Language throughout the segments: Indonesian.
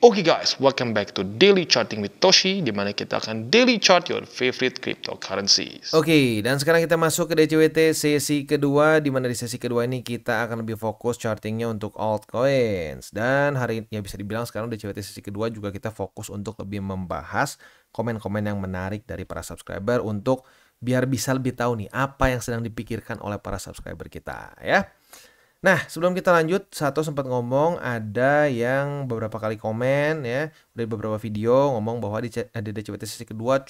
Oke guys, welcome back to Daily Charting with Toshi, di mana kita akan daily chart your favorite cryptocurrencies. Oke, dan sekarang kita masuk ke DCWT sesi kedua, di mana di sesi kedua ini kita akan lebih fokus chartingnya untuk altcoins. Dan hari ini ya bisa dibilang sekarang DCWT sesi kedua juga kita fokus untuk lebih membahas komen-komen yang menarik dari para subscriber untuk biar bisa lebih tahu nih apa yang sedang dipikirkan oleh para subscriber kita ya. Nah, sebelum kita lanjut, Sato sempat ngomong ada yang beberapa kali komen ya, dari beberapa video ngomong bahwa di DCWT sesi kedua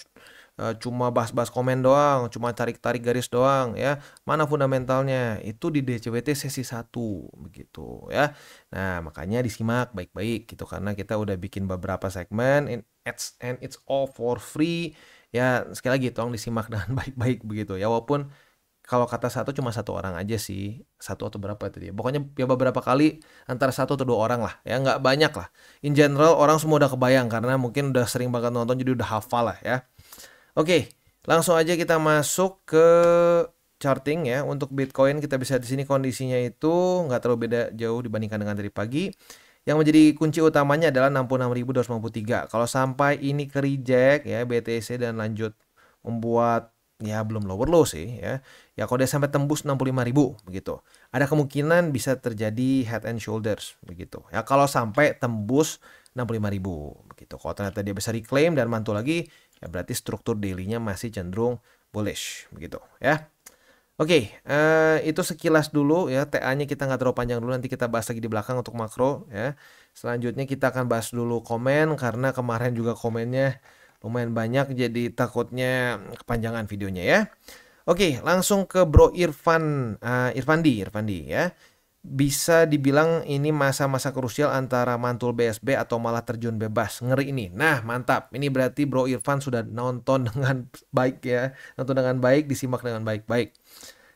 cuma bahas-bahas komen doang, cuma tarik-tarik garis doang ya. Mana fundamentalnya? Itu di DCWT sesi 1 begitu ya. Nah, makanya disimak baik-baik gitu karena kita udah bikin beberapa segmen and it's all for free. Ya, sekali lagi tolong disimak dengan baik-baik begitu ya. Walaupun kalau kata satu cuma satu orang aja sih, satu atau berapa tadi ya. Pokoknya ya beberapa kali antara satu atau dua orang lah ya, nggak banyak lah. In general orang semua udah kebayang karena mungkin udah sering banget nonton jadi udah hafal lah ya. Oke, langsung aja kita masuk ke charting ya. Untuk Bitcoin kita bisa di sini kondisinya itu nggak terlalu beda jauh dibandingkan dengan dari pagi. Yang menjadi kunci utamanya adalah 66.253. Kalau sampai ini ke reject ya BTC dan lanjut membuat ya belum lower low sih ya. Ya kalau dia sampai tembus 65.000 begitu. Ada kemungkinan bisa terjadi head and shoulders begitu. Ya kalau sampai tembus 65.000 begitu. Kalau ternyata dia bisa reclaim dan mantul lagi ya berarti struktur daily-nya masih cenderung bullish begitu ya. Oke, itu sekilas dulu ya. TA-nya kita nggak terlalu panjang dulu, nanti kita bahas lagi di belakang untuk makro ya. Selanjutnya kita akan bahas dulu komen karena kemarin juga komennya lumayan banyak jadi takutnya kepanjangan videonya ya. Oke, langsung ke Bro Irfandi ya. Bisa dibilang ini masa-masa krusial antara mantul BSB atau malah terjun bebas. Ngeri ini. Nah, mantap. Ini berarti Bro Irfan sudah nonton dengan baik ya. Nonton dengan baik, disimak dengan baik-baik.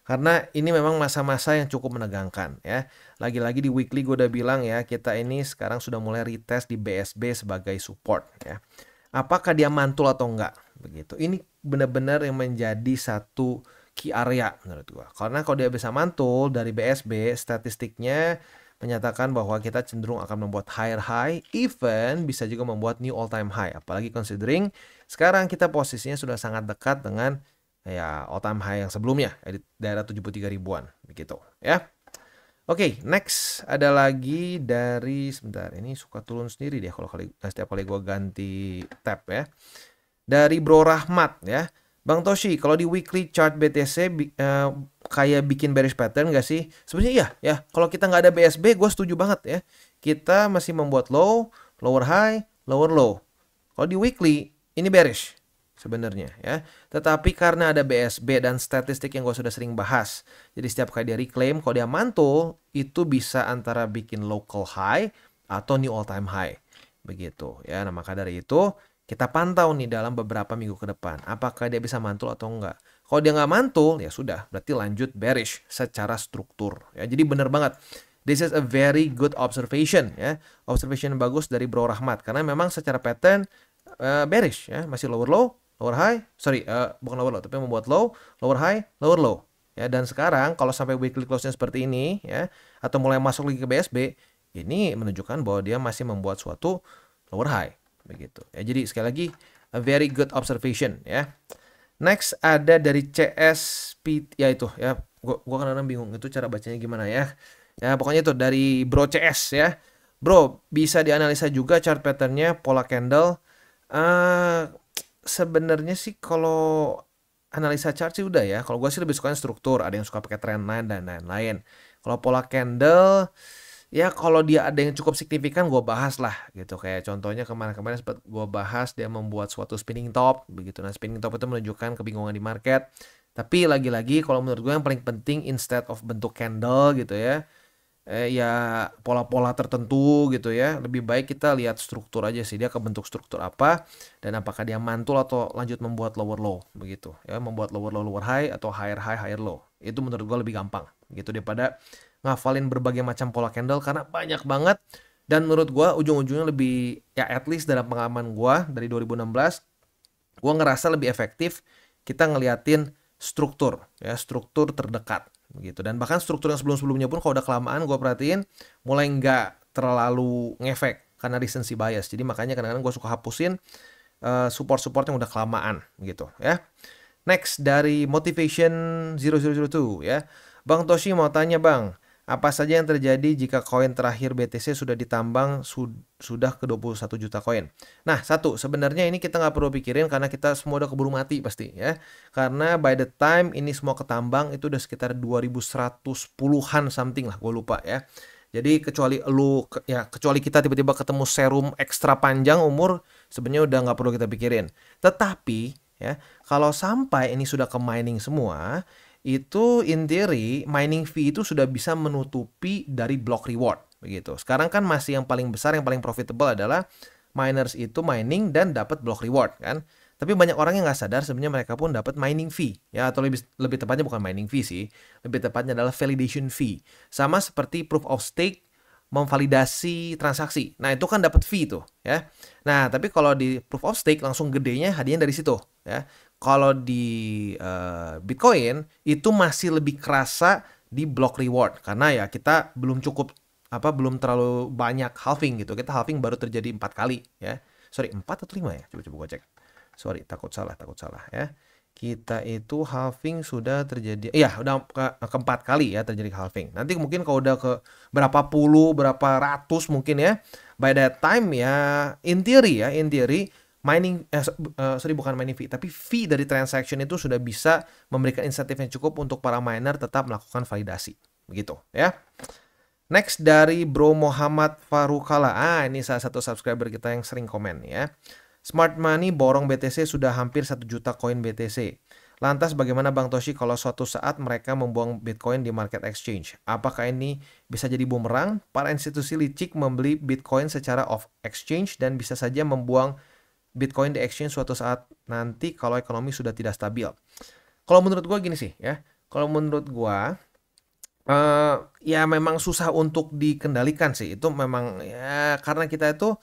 Karena ini memang masa-masa yang cukup menegangkan ya. Lagi-lagi di weekly gue udah bilang ya, kita ini sekarang sudah mulai retest di BSB sebagai support ya. Apakah dia mantul atau enggak begitu. Ini benar-benar yang menjadi satu key area menurut gua. Karena kalau dia bisa mantul dari BSB, statistiknya menyatakan bahwa kita cenderung akan membuat higher high, even bisa juga membuat new all time high. Apalagi considering sekarang kita posisinya sudah sangat dekat dengan ya all time high yang sebelumnya di daerah 73 ribuan begitu ya. Oke, next ada lagi dari sebentar ini suka turun sendiri deh kalau setiap kali gue ganti tab ya. Dari Bro Rahmat ya. Bang Toshi, kalau di weekly chart BTC kayak bikin bearish pattern gak sih? Sebenarnya iya ya. Kalau kita nggak ada BSB, gue setuju banget ya. Kita masih membuat low, lower high, lower low. Kalau di weekly ini bearish sebenarnya ya. Tetapi karena ada BSB dan statistik yang gue sudah sering bahas. Jadi setiap kali dia reclaim, kalau dia mantul, itu bisa antara bikin local high atau new all time high. Begitu ya. Nah maka dari itu kita pantau nih dalam beberapa minggu ke depan. Apakah dia bisa mantul atau enggak. Kalau dia nggak mantul, ya sudah. Berarti lanjut bearish secara struktur. Ya, jadi bener banget. This is a very good observation. Ya. Observation bagus dari Bro Rahmat. Karena memang secara pattern bearish. Ya. Masih lower low, lower high. Sorry, bukan lower low. Tapi membuat low, lower high, lower low. Ya, dan sekarang kalau sampai weekly close-nya seperti ini. Ya, atau mulai masuk lagi ke BSB. Ini menunjukkan bahwa dia masih membuat suatu lower high. Begitu ya, jadi sekali lagi a very good observation ya. Next ada dari CSP ya itu ya, gua kadang-kadang bingung itu cara bacanya gimana ya. Ya pokoknya itu dari Bro CS ya. Bro, bisa dianalisa juga chart patternnya pola candle. Sebenarnya sih kalau analisa chart sih udah ya. Kalau gue sih lebih suka struktur, ada yang suka pakai trend line dan lain-lain. Kalau pola candle ya kalau dia ada yang cukup signifikan gue bahas lah gitu. Kayak contohnya kemarin-kemarin sempat gue bahas dia membuat suatu spinning top begitu. Nah spinning top itu menunjukkan kebingungan di market. Tapi lagi-lagi kalau menurut gue yang paling penting instead of bentuk candle gitu ya. Ya pola-pola tertentu gitu ya. Lebih baik kita lihat struktur aja sih. Dia kebentuk struktur apa. Dan apakah dia mantul atau lanjut membuat lower low begitu. Ya membuat lower low lower high atau higher high higher low. Itu menurut gue lebih gampang gitu daripada ngafalin berbagai macam pola candle karena banyak banget. Dan menurut gue ujung-ujungnya lebih ya at least dalam pengalaman gue dari 2016 gue ngerasa lebih efektif kita ngeliatin struktur ya, struktur terdekat gitu. Dan bahkan struktur yang sebelum-sebelumnya pun kalau udah kelamaan gue perhatiin mulai nggak terlalu ngefek karena recency bias. Jadi makanya kadang-kadang gue suka hapusin support-support yang udah kelamaan gitu ya. Next dari Motivation 0002 ya. Bang Toshi mau tanya Bang, apa saja yang terjadi jika koin terakhir BTC sudah ditambang sudah ke 21 juta koin? Nah, satu, sebenarnya ini kita nggak perlu pikirin karena kita semua udah keburu mati pasti ya. Karena by the time ini semua ketambang itu udah sekitar 2110-an something lah, gue lupa ya. Jadi kecuali kita tiba-tiba ketemu serum ekstra panjang umur, sebenarnya udah nggak perlu kita pikirin. Tetapi ya, kalau sampai ini sudah ke mining semua, itu in theory mining fee itu sudah bisa menutupi dari block reward begitu. Sekarang kan masih yang paling besar, yang paling profitable adalah miners itu mining dan dapat block reward kan. Tapi banyak orang yang nggak sadar sebenarnya mereka pun dapat mining fee ya, atau lebih tepatnya bukan mining fee sih, lebih tepatnya adalah validation fee. Sama seperti proof of stake memvalidasi transaksi. Nah, itu kan dapat fee tuh ya. Nah, tapi kalau di proof of stake langsung gedenya hadiahnya dari situ ya. Kalau di Bitcoin itu masih lebih kerasa di block reward karena ya kita belum belum terlalu banyak halving gitu. Kita halving baru terjadi 4 kali ya. Sorry, 4 atau 5 ya? Coba gue cek. Sorry, takut salah ya. Kita itu halving sudah terjadi, udah keempat kali ya terjadi halving. Nanti mungkin kalau udah ke berapa puluh, berapa ratus mungkin ya, by that time ya, in theory mining, bukan mining fee, tapi fee dari transaction itu sudah bisa memberikan insentif yang cukup untuk para miner tetap melakukan validasi, begitu ya. Next dari Bro Muhammad Farukala, ini salah satu subscriber kita yang sering komen ya. Smart Money borong BTC sudah hampir 1 juta koin BTC. Lantas bagaimana Bang Toshi kalau suatu saat mereka membuang Bitcoin di market exchange? Apakah ini bisa jadi bumerang? Para institusi licik membeli Bitcoin secara off exchange dan bisa saja membuang Bitcoin di exchange suatu saat nanti kalau ekonomi sudah tidak stabil. Kalau menurut gua gini sih ya. Kalau menurut gua ya memang susah untuk dikendalikan sih. Itu memang ya karena kita itu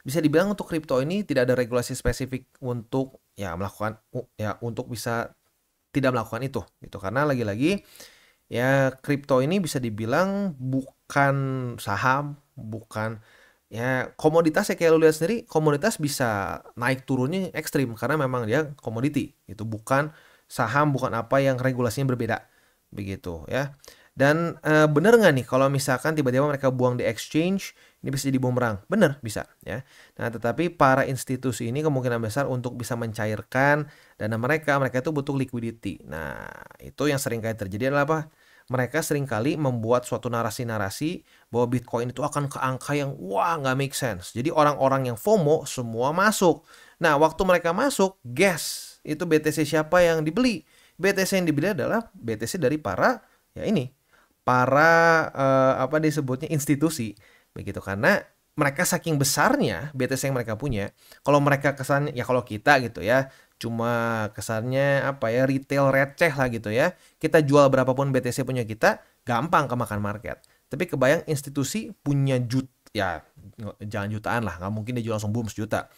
bisa dibilang untuk kripto ini tidak ada regulasi spesifik untuk untuk bisa tidak melakukan itu gitu. Karena lagi-lagi ya kripto ini bisa dibilang bukan saham, bukan ya komoditas ya, kayak lu lihat sendiri, komoditas bisa naik turunnya ekstrim karena memang dia komoditi itu, bukan saham, bukan apa yang regulasinya berbeda begitu ya. Dan bener nggak nih kalau misalkan tiba-tiba mereka buang di exchange, ini bisa jadi bumerang? Bener, bisa ya. Nah, tetapi para institusi ini kemungkinan besar untuk bisa mencairkan dana mereka itu butuh liquidity. Nah, itu yang sering kali terjadi adalah apa? Mereka seringkali membuat suatu narasi-narasi bahwa Bitcoin itu akan ke angka yang wah nggak make sense. Jadi orang-orang yang FOMO semua masuk. Nah, waktu mereka masuk, guess itu BTC siapa yang dibeli? BTC yang dibeli adalah BTC dari para disebutnya institusi begitu, karena mereka saking besarnya BTC yang mereka punya. Kalau mereka kesannya ya, kalau kita gitu ya cuma kesannya retail receh lah gitu ya, kita jual berapapun BTC punya kita gampang kemakan market. Tapi kebayang institusi punya jangan jutaan lah, nggak mungkin dia jual langsung boom 1 juta.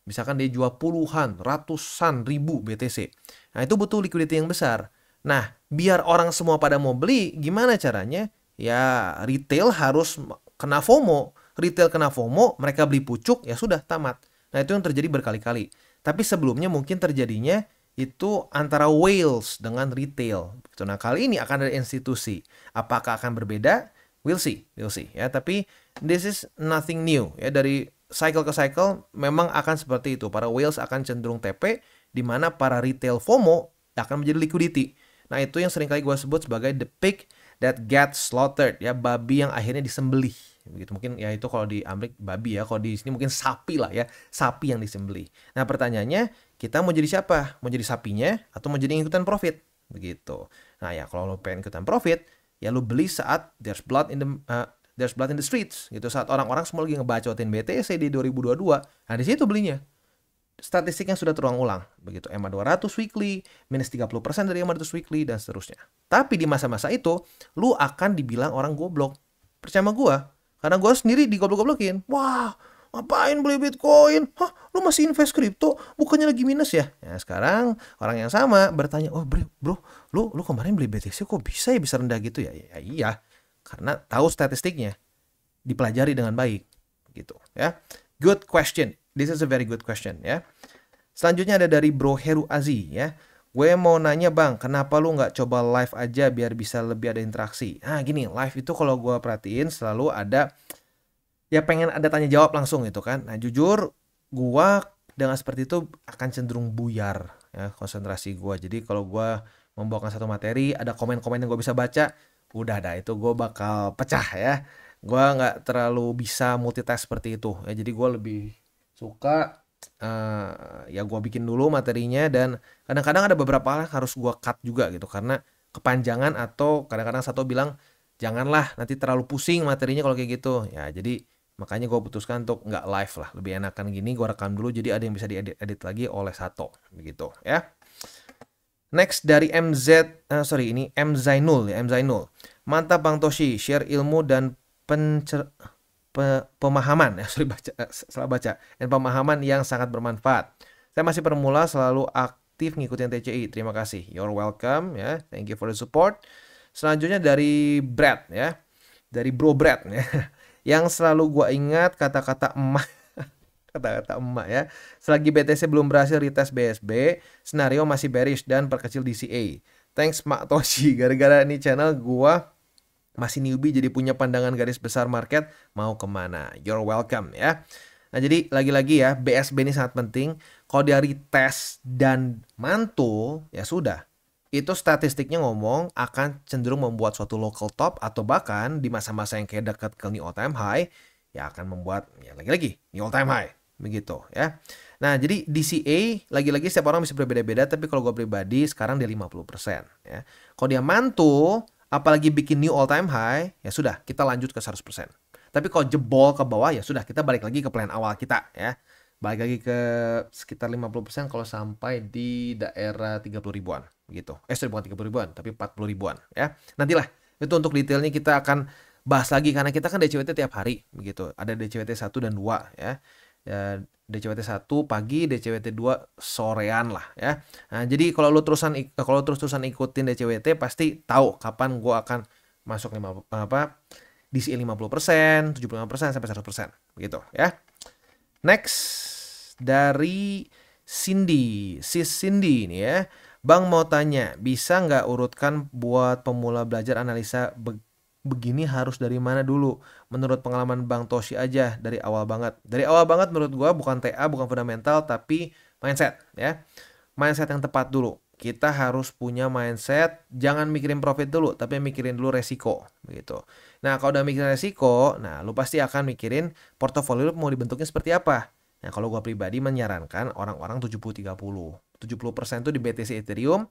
Misalkan dia jual puluhan, ratusan ribu BTC, nah itu butuh liquidity yang besar. Nah, biar orang semua pada mau beli, gimana caranya? Ya, retail harus kena FOMO. Retail kena FOMO, mereka beli pucuk, ya sudah, tamat. Nah, itu yang terjadi berkali-kali. Tapi sebelumnya mungkin terjadinya itu antara whales dengan retail. Nah, kali ini akan ada institusi. Apakah akan berbeda? We'll see. Ya, tapi this is nothing new. Ya, dari cycle ke cycle memang akan seperti itu. Para whales akan cenderung TP, di mana para retail FOMO akan menjadi liquidity. Nah, itu yang sering kali gue sebut sebagai the pig that gets slaughtered, ya, babi yang akhirnya disembelih. Begitu, mungkin ya itu kalau di Amerika babi ya, kalau di sini mungkin sapi lah ya, sapi yang disembelih. Nah, pertanyaannya, kita mau jadi siapa? Mau jadi sapinya atau mau jadi ikutan profit? Begitu. Nah, ya kalau lo pengen ikutan profit, ya lo beli saat there's blood in the streets gitu, saat orang-orang semua lagi ngebacotin BTC di 2022. Nah, di situ belinya. Statistiknya sudah terulang-ulang begitu, EMA 200 weekly minus 30% dari EMA 200 weekly dan seterusnya. Tapi di masa-masa itu lu akan dibilang orang goblok. Percaya sama gua, karena gua sendiri digoblok-goblokin. Wah, ngapain beli Bitcoin? Hah, lu masih invest kripto, bukannya lagi minus ya? Nah, sekarang orang yang sama bertanya, "Oh, bro, lu kemarin beli BTC kok bisa rendah gitu ya?" Ya iya, karena tahu statistiknya, dipelajari dengan baik gitu ya. Good question. This is a very good question ya. Selanjutnya ada dari Bro Heru Azi ya. Gue mau nanya bang, kenapa lu nggak coba live aja biar bisa lebih ada interaksi? Nah gini, live itu kalau gue perhatiin selalu ada, ya pengen ada tanya jawab langsung gitu kan. Nah jujur, gue dengan seperti itu akan cenderung buyar ya konsentrasi gue. Jadi kalau gue membawakan satu materi, ada komen-komen yang gue bisa baca, udah dah itu gue bakal pecah ya. Gue nggak terlalu bisa multitask seperti itu ya. Jadi gue lebih suka ya gue bikin dulu materinya, dan kadang-kadang ada beberapa hal yang harus gue cut juga gitu karena kepanjangan, atau kadang-kadang satu bilang janganlah nanti terlalu pusing materinya kalau kayak gitu ya. Jadi makanya gue putuskan untuk nggak live lah, lebih enakan gini gue rekam dulu jadi ada yang bisa diedit lagi oleh Sato begitu ya. Next dari ini M Zainul ya, M Zainul. Mantap Bang Toshi, share ilmu dan pemahaman salah baca, dan pemahaman yang sangat bermanfaat. Saya masih pemula, selalu aktif ngikutin TCI. Terima kasih. You're welcome ya. Thank you for the support. Selanjutnya dari Brad ya. Dari Bro Brad ya. Yang selalu gua ingat kata-kata emak. Kata-kata emak ya. Selagi BTC belum berhasil retest BSB, senario masih bearish dan perkecil DCA. Thanks Mak Toshi. Gara-gara ini channel gua masih newbie jadi punya pandangan garis besar market mau kemana. You're welcome ya. Nah jadi lagi-lagi ya, BSB ini sangat penting. Kalau dia retest dan mantul ya sudah, itu statistiknya ngomong akan cenderung membuat suatu local top, atau bahkan di masa-masa yang kayak dekat ke new all time high ya akan membuat ya lagi-lagi new all time high begitu ya. Nah jadi DCA lagi-lagi setiap orang bisa berbeda-beda, tapi kalau gue pribadi sekarang dia 50% ya. Kalau dia mantul apalagi bikin new all time high, ya sudah kita lanjut ke 100%. Tapi kalau jebol ke bawah ya sudah kita balik lagi ke plan awal kita ya. Balik lagi ke sekitar 50% kalau sampai di daerah 30 ribuan gitu. Bukan 30 ribuan tapi 40 ribuan ya. Nantilah itu untuk detailnya kita akan bahas lagi karena kita kan DCWT tiap hari begitu. Ada DCWT 1 dan 2 ya. DCWT 1 pagi, DCWT 2 sorean lah ya. Nah, jadi kalau terus-terusan ikutin DCWT pasti tahu kapan gua akan masuk DCA 50%, 75% sampai 100% begitu ya. Next dari Cindy, sis Cindy ini ya. Bang mau tanya, bisa nggak urutkan buat pemula belajar analisa begini harus dari mana dulu? Menurut pengalaman Bang Toshi aja dari awal banget. Dari awal banget menurut gua bukan TA, bukan fundamental, tapi mindset ya. Mindset yang tepat dulu. Kita harus punya mindset, jangan mikirin profit dulu, tapi mikirin dulu resiko begitu. Nah, kalau udah mikirin resiko, nah lu pasti akan mikirin portofolio lu mau dibentuknya seperti apa. Nah, kalau gua pribadi menyarankan orang-orang 70-30. 70% tuh di BTC Ethereum,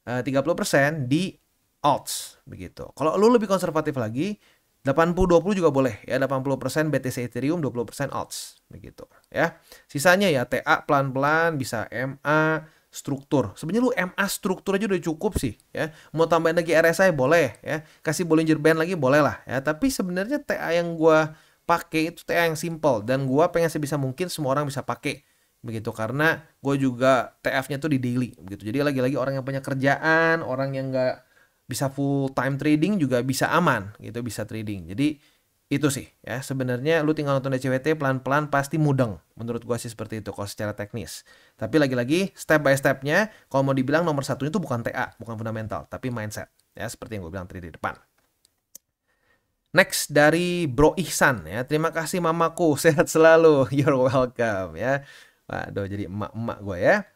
30% di alts begitu. Kalau lu lebih konservatif lagi 80-20 juga boleh ya, 80% BTC Ethereum, 20% alts begitu ya. Sisanya ya TA pelan-pelan, bisa MA struktur. Sebenarnya lu MA struktur aja udah cukup sih ya. Mau tambahin lagi RSI boleh ya. Kasih Bollinger Band lagi boleh lah ya. Tapi sebenarnya TA yang gua pakai itu TA yang simple, dan gua pengen sebisa mungkin semua orang bisa pakai begitu, karena gue juga TF-nya tuh di daily begitu. Jadi lagi-lagi orang yang punya kerjaan, orang yang nggak bisa full time trading juga bisa aman gitu, bisa trading. Jadi itu sih ya, sebenarnya lu tinggal nonton DCWT pelan-pelan pasti mudeng, menurut gua sih seperti itu kalau secara teknis. Tapi lagi-lagi step by stepnya, kalau mau dibilang nomor satunya itu bukan TA, bukan fundamental, tapi mindset ya, seperti yang gue bilang tadi di depan. Next dari Bro Ihsan ya, terima kasih mamaku, sehat selalu. You're welcome ya. Waduh, jadi emak-emak gue ya.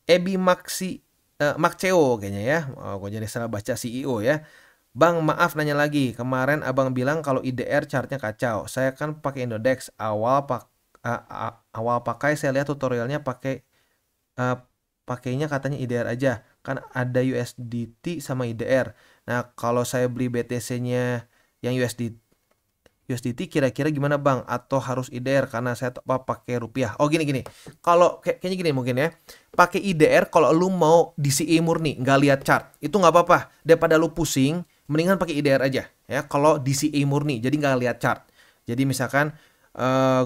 Ebi Makceo kayaknya ya. Oh, gue jadi salah baca CEO ya. Bang, maaf nanya lagi. Kemarin abang bilang kalau IDR chartnya kacau. Saya kan pakai Indodex. Awal pakai saya lihat tutorialnya pakainya katanya IDR aja. Kan ada USDT sama IDR. Nah, kalau saya beli BTC-nya yang USDT kira-kira gimana bang? Atau harus IDR karena saya pakai rupiah? Oh gini. Kalau kayaknya gini mungkin ya. Pakai IDR kalau lu mau DCA murni, nggak lihat chart, itu nggak apa-apa. Daripada lu pusing, mendingan pakai IDR aja ya. Kalau DCA murni, jadi nggak lihat chart. Jadi misalkan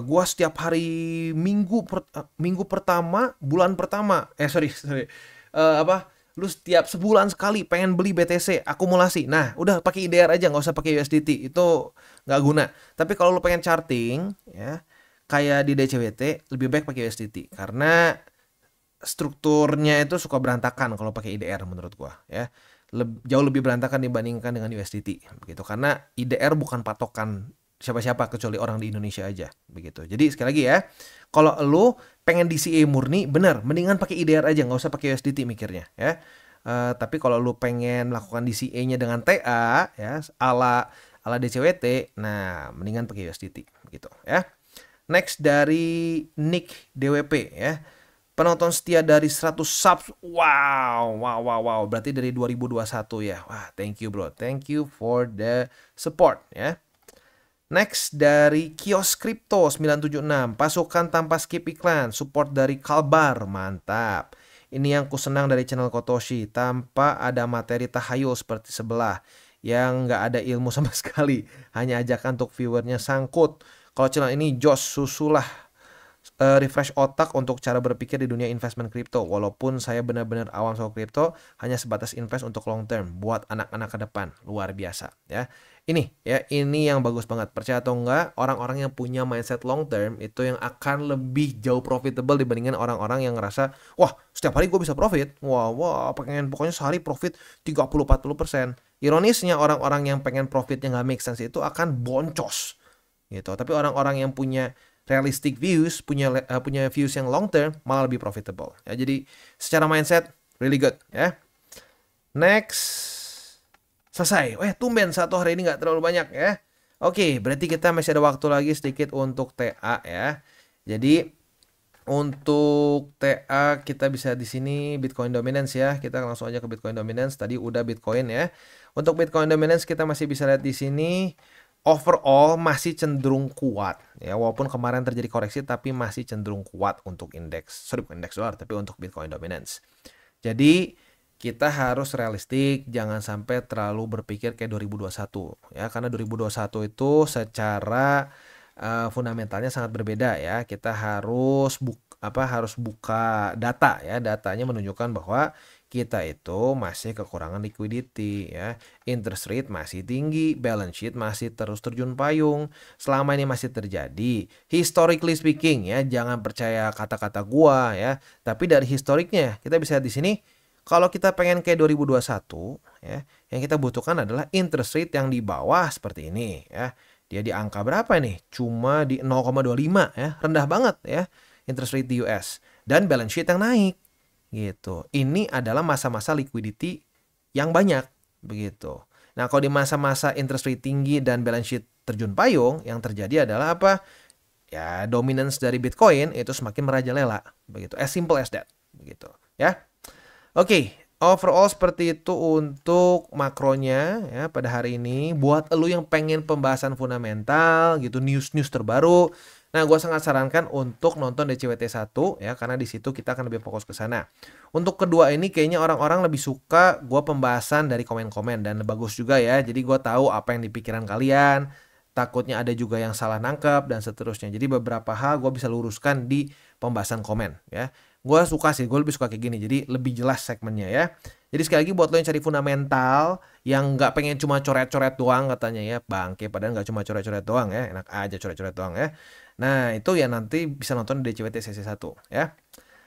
gua setiap hari minggu pertama, bulan pertama, Lu setiap sebulan sekali pengen beli BTC akumulasi. Nah, udah pakai IDR aja, nggak usah pakai USDT. Itu nggak guna. Tapi kalau lu pengen charting, ya kayak di DCWT, lebih baik pakai USDT karena strukturnya itu suka berantakan kalau pakai IDR menurut gua, ya. Jauh lebih berantakan dibandingkan dengan USDT begitu. Karena IDR bukan patokan siapa-siapa kecuali orang di Indonesia aja begitu. Jadi sekali lagi ya, kalau lu pengen DCA murni, bener, mendingan pakai IDR aja, nggak usah pakai USDT mikirnya ya. Tapi kalau lu pengen melakukan DCA-nya dengan TA ya, ala DCWT, nah mendingan pakai USDT gitu ya. Next dari Nick DWP ya. Penonton setia dari 100 subs. Wow. Berarti dari 2021 ya. Wah, thank you bro. Thank you for the support ya. Next dari Kios Crypto 976. Pasukan tanpa skip iklan. Support dari Kalbar. Mantap. Ini yang ku senang dari channel Kotoshi. Tanpa ada materi tahayul seperti sebelah. Yang nggak ada ilmu sama sekali. Hanya ajakan untuk viewernya sangkut. Kalau channel ini Jos susulah refresh otak untuk cara berpikir di dunia investment kripto. Walaupun saya benar-benar awam soal kripto, hanya sebatas invest untuk long term buat anak-anak ke depan. Luar biasa ya. Ini yang bagus banget. Percaya atau enggak, orang-orang yang punya mindset long term itu yang akan lebih jauh profitable dibandingkan orang-orang yang ngerasa, wah, setiap hari gue bisa profit. Wah, pokoknya sehari profit 30-40%. Ironisnya orang-orang yang pengen profitnya nggak make sense itu akan boncos gitu. Tapi orang-orang yang punya realistic views, punya views yang long term, malah lebih profitable. Ya, jadi secara mindset really good ya. Next. Selesai. Tumben satu hari ini nggak terlalu banyak ya. Oke, berarti kita masih ada waktu lagi sedikit untuk TA ya. Jadi untuk TA kita bisa di sini Bitcoin Dominance ya. Kita langsung aja ke Bitcoin Dominance. Tadi udah Bitcoin ya. Untuk Bitcoin Dominance kita masih bisa lihat di sini. Overall masih cenderung kuat ya, walaupun kemarin terjadi koreksi tapi masih cenderung kuat untuk indeks, bukan indeks dolar tapi untuk Bitcoin Dominance. Jadi kita harus realistik, jangan sampai terlalu berpikir kayak 2021 ya, karena 2021 itu secara fundamentalnya sangat berbeda ya. Kita harus buka data ya, datanya menunjukkan bahwa kita itu masih kekurangan liquidity ya, interest rate masih tinggi, balance sheet masih terus terjun payung. Selama ini masih terjadi, historically speaking ya, jangan percaya kata-kata gua ya, tapi dari historiknya kita bisa lihat di sini. Kalau kita pengen kayak 2021 ya, yang kita butuhkan adalah interest rate yang di bawah seperti ini ya. Dia di angka berapa nih? Cuma di 0,25 ya, rendah banget ya interest rate di US, dan balance sheet yang naik. Gitu. Ini adalah masa-masa liquidity yang banyak begitu. Nah, kalau di masa-masa interest rate tinggi dan balance sheet terjun payung, yang terjadi adalah apa? Ya, dominance dari Bitcoin itu semakin merajalela begitu. As simple as that begitu, ya. Oke, overall seperti itu untuk makronya ya pada hari ini. Buat elu yang pengen pembahasan fundamental gitu, news-news terbaru, nah, gue sangat sarankan untuk nonton DCWT 1 ya, karena di situ kita akan lebih fokus ke sana. Untuk kedua ini kayaknya orang-orang lebih suka gue pembahasan dari komen-komen, dan bagus juga ya. Jadi gue tahu apa yang di pikiran kalian, takutnya ada juga yang salah nangkep dan seterusnya. Jadi beberapa hal gue bisa luruskan di pembahasan komen ya. Gue lebih suka kayak gini, jadi lebih jelas segmennya ya. Jadi sekali lagi buat lo yang cari fundamental, yang nggak pengen cuma coret-coret doang katanya ya, bangke, padahal nggak cuma coret-coret doang ya, enak aja coret-coret doang ya. Nah, itu ya nanti bisa nonton di DCWT sesi 1 ya.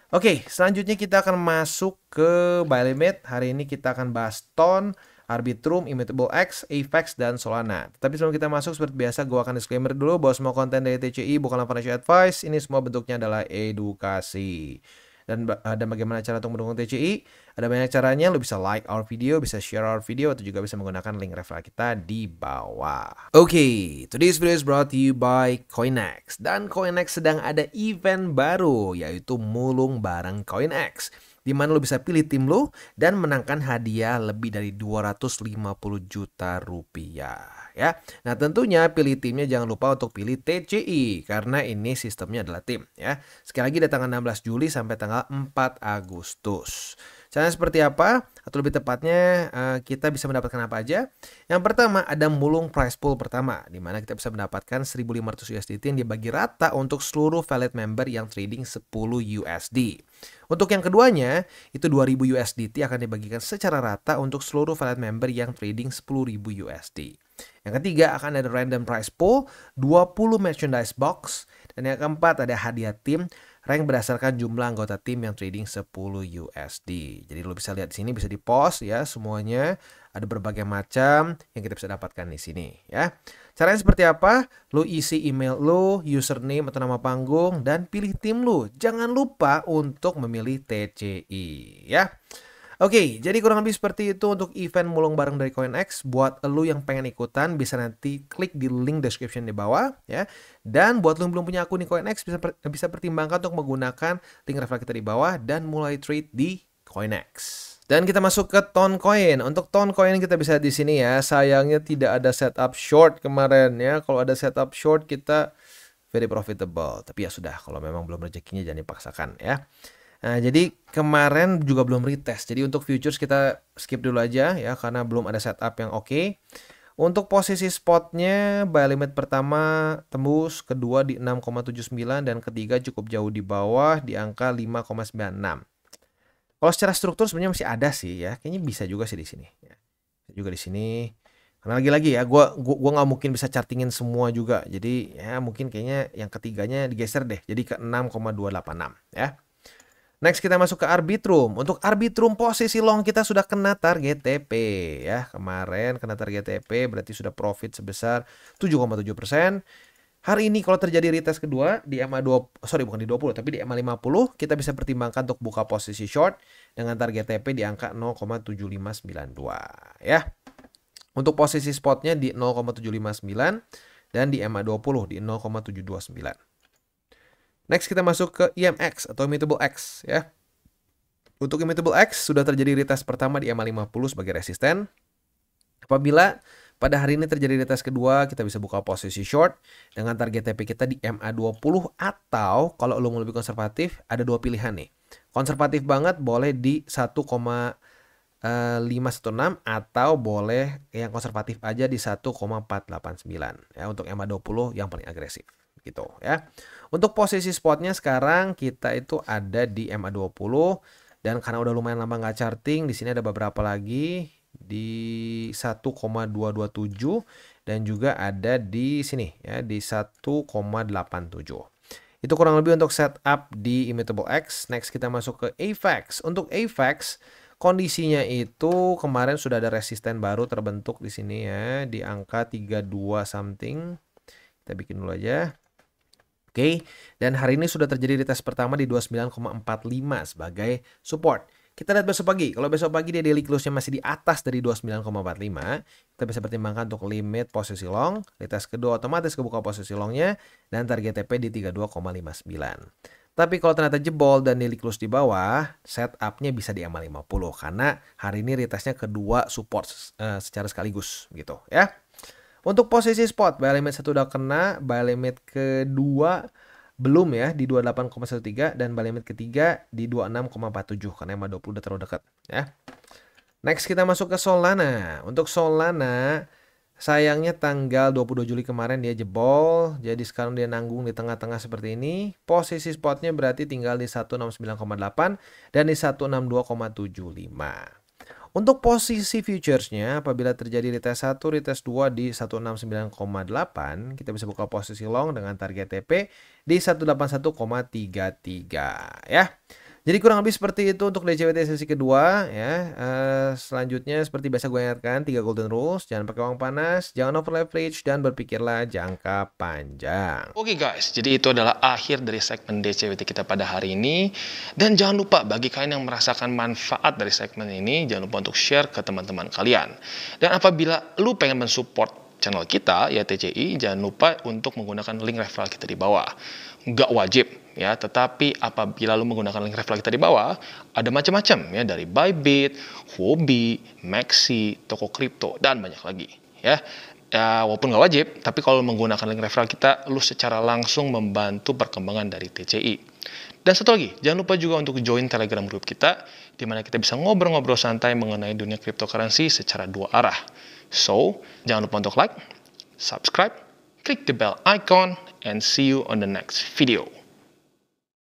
Oke, selanjutnya kita akan masuk ke buy limit. Hari ini kita akan bahas TON, Arbitrum, Immutable X, AVAX, dan Solana. Tapi sebelum kita masuk, seperti biasa, gue akan disclaimer dulu bahwa semua konten dari TCI bukanlah financial advice. Ini semua bentuknya adalah edukasi. Dan bagaimana cara untuk mendukung TCI? Ada banyak caranya. Lo bisa like our video, bisa share our video, atau juga bisa menggunakan link referral kita di bawah. Oke, today's video is brought to you by Coinex. Dan Coinex sedang ada event baru, yaitu mulung bareng Coinex, di mana lo bisa pilih tim lo dan menangkan hadiah lebih dari 250 juta rupiah. ya. Nah, tentunya pilih timnya jangan lupa untuk pilih TCI karena ini sistemnya adalah tim ya. Sekali lagi dari tanggal 16 Juli sampai tanggal 4 Agustus. Caranya seperti apa? Atau lebih tepatnya kita bisa mendapatkan apa aja? Yang pertama ada mulung prize pool pertama, di mana kita bisa mendapatkan 1.500 USDT yang dibagi rata untuk seluruh valid member yang trading 10 USD. Untuk yang keduanya, itu 2.000 USDT akan dibagikan secara rata untuk seluruh valid member yang trading 10.000 USD. Yang ketiga akan ada random prize pool, 20 merchandise box, dan yang keempat ada hadiah tim rank berdasarkan jumlah anggota tim yang trading 10 USD. Jadi lo bisa lihat di sini, bisa di-post ya semuanya. Ada berbagai macam yang kita bisa dapatkan di sini ya. Caranya seperti apa? Lo isi email lo, username atau nama panggung, dan pilih tim lo. Jangan lupa untuk memilih TCI ya. Oke, jadi kurang lebih seperti itu untuk event mulung bareng dari CoinX. Buat lo yang pengen ikutan, bisa nanti klik di link description di bawah ya. Dan buat lo yang belum punya akun di CoinX, bisa pertimbangkan untuk menggunakan link referral kita di bawah dan mulai trade di CoinX. Dan kita masuk ke Toncoin. Untuk Toncoin kita bisa di sini ya. Sayangnya tidak ada setup short kemarin ya. Kalau ada setup short kita very profitable. Tapi ya sudah, kalau memang belum rezekinya jangan dipaksakan ya. Nah, jadi kemarin juga belum retest. Jadi untuk futures kita skip dulu aja ya karena belum ada setup yang oke. Untuk posisi spotnya buy limit pertama tembus, kedua di 6,79 dan ketiga cukup jauh di bawah di angka 5,96. Kalau secara struktur sebenarnya masih ada sih ya. Kayaknya bisa juga sih di sini ya. Juga di sini. Karena lagi-lagi ya, gua nggak mungkin bisa chartingin semua juga. Jadi ya mungkin kayaknya yang ketiganya digeser deh. Jadi ke 6,286 ya. Next kita masuk ke Arbitrum. Untuk Arbitrum posisi long kita sudah kena target TP ya. Kemarin kena target TP berarti sudah profit sebesar 7,7%. Hari ini kalau terjadi retest kedua di MA20, sorry bukan di 20 tapi di MA50, kita bisa pertimbangkan untuk buka posisi short dengan target TP di angka 0,7592 ya. Untuk posisi spotnya di 0,759 dan di MA20 di 0,729. Next kita masuk ke IMX atau Immutable X ya. Untuk Immutable X sudah terjadi retest pertama di MA50 sebagai resisten. Apabila pada hari ini terjadi retest kedua, kita bisa buka posisi short dengan target TP kita di MA20 atau kalau lo mau lebih konservatif ada dua pilihan nih. Konservatif banget boleh di 1,516 atau boleh yang konservatif aja di 1,489 ya untuk MA20 yang paling agresif gitu ya. Untuk posisi spotnya sekarang kita itu ada di MA20 dan karena udah lumayan lama nggak charting, di sini ada beberapa lagi di 1,227 dan juga ada di sini ya di 1,87. Itu kurang lebih untuk setup di Immutable X. Next kita masuk ke AVAX. Untuk AVAX kondisinya itu kemarin sudah ada resisten baru terbentuk di sini ya di angka 32 something. Kita bikin dulu aja. Oke, dan hari ini sudah terjadi retest pertama di 29,45 sebagai support. Kita lihat besok pagi. Kalau besok pagi dia daily close-nya masih di atas dari 29,45, kita bisa pertimbangkan untuk limit posisi long. Retest kedua otomatis kebuka posisi longnya dan target TP di 32,59. Tapi kalau ternyata jebol dan daily close di bawah, setupnya bisa di MA50 karena hari ini retestnya kedua support secara sekaligus gitu ya. Untuk posisi spot, buy limit 1 udah kena, buy limit kedua belum ya di 28,13 dan buy limit ketiga di 26,47 karena MA20 udah terlalu dekat ya. Next kita masuk ke Solana. Untuk Solana sayangnya tanggal 22 Juli kemarin dia jebol, jadi sekarang dia nanggung di tengah-tengah seperti ini. Posisi spotnya berarti tinggal di 169,8 dan di 162,75. Untuk posisi futuresnya, apabila terjadi retest 1, retest 2 di 169,8, kita bisa buka posisi long dengan target TP di 181,33 ya. Jadi kurang lebih seperti itu untuk DCWT sesi kedua ya. Selanjutnya seperti biasa gue ingatkan 3 golden rules, jangan pakai uang panas, jangan over leverage, dan berpikirlah jangka panjang. Oke guys, jadi itu adalah akhir dari segmen DCWT kita pada hari ini. Dan jangan lupa bagi kalian yang merasakan manfaat dari segmen ini, jangan lupa untuk share ke teman-teman kalian. Dan apabila lu pengen mensupport channel kita ya TCI, jangan lupa untuk menggunakan link referral kita di bawah. Nggak wajib ya, tetapi apabila lu menggunakan link referral kita di bawah, ada macam-macam ya, dari Bybit, Huobi, Maxi, toko kripto, dan banyak lagi ya. Ya, walaupun nggak wajib, tapi kalau menggunakan link referral kita, lu secara langsung membantu perkembangan dari TCI. Dan satu lagi, jangan lupa juga untuk join Telegram group kita, di mana kita bisa ngobrol-ngobrol santai mengenai dunia cryptocurrency secara dua arah. So, jangan lupa untuk like, subscribe, click the bell icon, and see you on the next video.